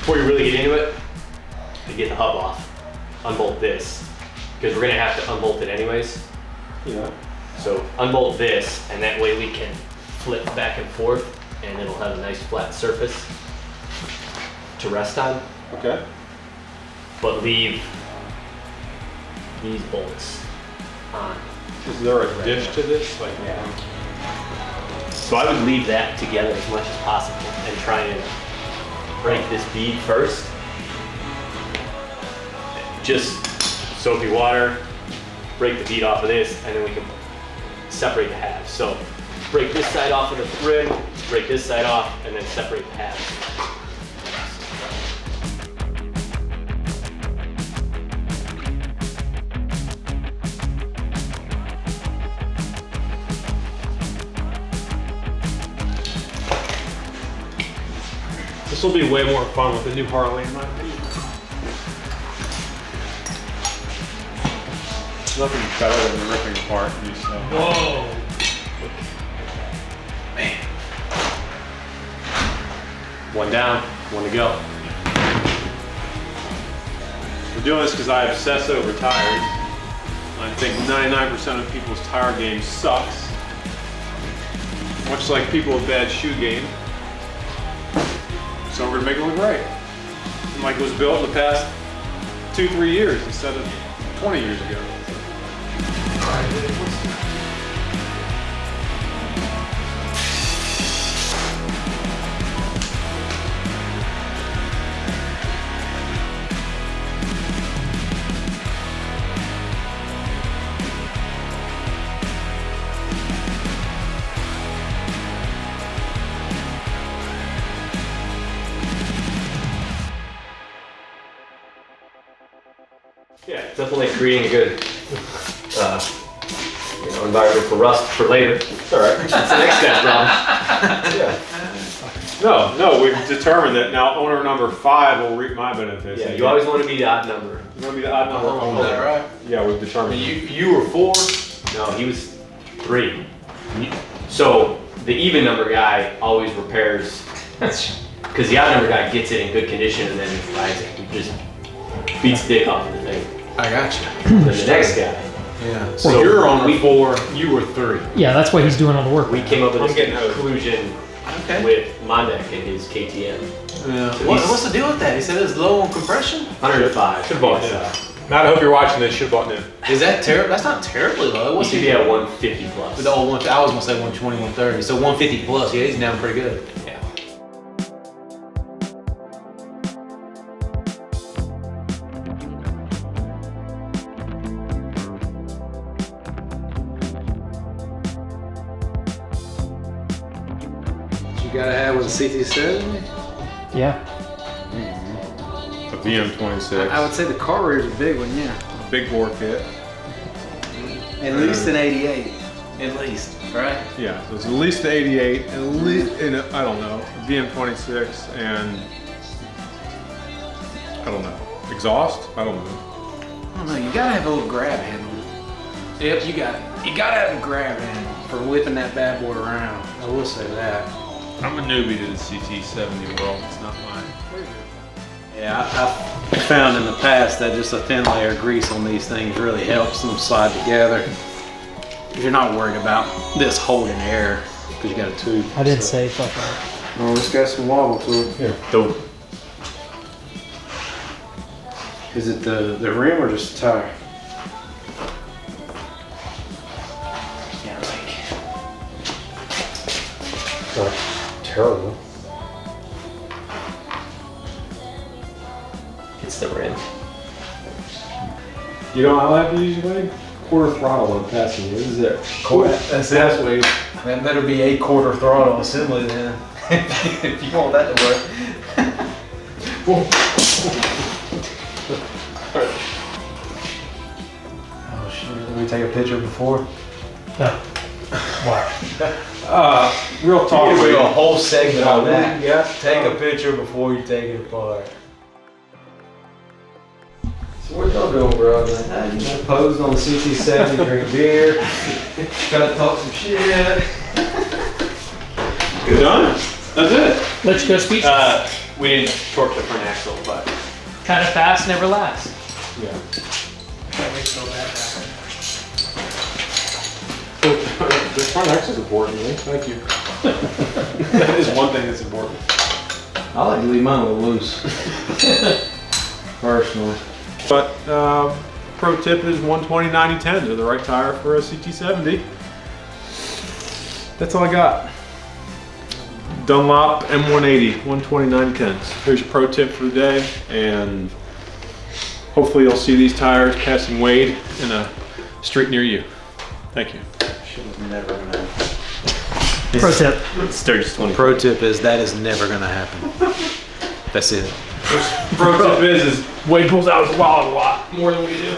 before you really get into it, to get the hub off, unbolt this, because we're gonna have to unbolt it anyways. Yeah. So unbolt this, and that way we can flip back and forth, and it'll have a nice flat surface to rest on. Okay. But leave these bolts on. Is there a dish to this? Like, yeah. So I would leave that together as much as possible and try and break this bead first. Just soapy water, break the bead off of this, and then we can separate the halves. So break this side off of the rim, break this side off, and then separate the halves. this will be way more fun with the new Harley in my opinion. Nothing better than ripping apart new stuff. Whoa! Man. One down, one to go. We're doing this because I obsess over tires. I think 99% of people's tire game sucks. Much like people with bad shoe game. So we're gonna make it look right. And like it was built in the past 2-3 years instead of 20 years ago. Yeah, definitely creating a good environment for rust for later. It's all right. That's the next step, Rob. Yeah. No, we've determined that now owner number 5 will reap my benefits. Yeah, you always want to be the odd number. You want to be the odd number owner. Is that right? Yeah, we've determined. You were 4? No, he was 3. So the even number guy always repairs, because the odd number guy gets it in good condition and then rides it. He just beats the dick off of the thing. I got you. Then the next guy. Yeah. So So you're on 4, you were 3. Yeah, that's why he's doing all the work. We came up with I'm this getting hosed. conclusion okay. with Mondek and his KTM. Yeah. So What's the deal with that? He said it was low on compression. 105. Should've bought new. Matt, I hope you're watching this. Should've bought new. Is that terrible? That's not terribly low. We What's should he be at 150 plus. with the old one? I was gonna say 120, 130. So 150 plus. Yeah, he's down pretty good. Yeah. You gotta have with a CT70. Yeah. A VM26. I would say the carburetor's a big one, yeah. Big bore kit. At least an 88. At least, right? Yeah, so it's at least the 88, at least, in a, I don't know, a VM26 and, I don't know, exhaust? I don't know. I don't know. You gotta have a little grab handle. Yep, you got it. You gotta have a grab handle for whipping that bad boy around. I will say that. I'm a newbie to the CT70 world, it's not mine. Yeah, I've found in the past that just a thin layer of grease on these things really helps them slide together. If you're not worried about this holding air, because you got a tube. I didn't say fuck that. Oh, it's got some wobble to it. Here. Dope. Is it the rim or just the tire? Yeah, like. Terrible. It's the rim. You know how I like to use your leg? Quarter throttle on passing. This is it. That's it. Sweet. That better be a quarter throttle assembly then. If you want that to work. Oh shit, let me take a picture before. No. Wow. Real talk. We'll do a whole segment on that. Yeah. Take a picture before you take it apart. So what y'all doing, bro? Posing on the CT70, drink beer, gotta talk some shit. Good done. That's it. Let's go speech. We didn't torque the front axle, but Kind of fast, never lasts. Yeah. The front axle is important, man. Thank you. That is one thing that's important. I like to leave mine a little loose. Personally. But pro tip is 120/90/10 are the right tire for a CT70. That's all I got. Dunlop M180 120/90/10s. Here's your pro tip for the day, and hopefully you'll see these tires passing Wade in a street near you. Thank you. Never gonna happen. Pro tip. Sturgis 20. Pro tip is that is never gonna happen. That's it. Pro tip is Wade pulls out his wallet a lot more than we do.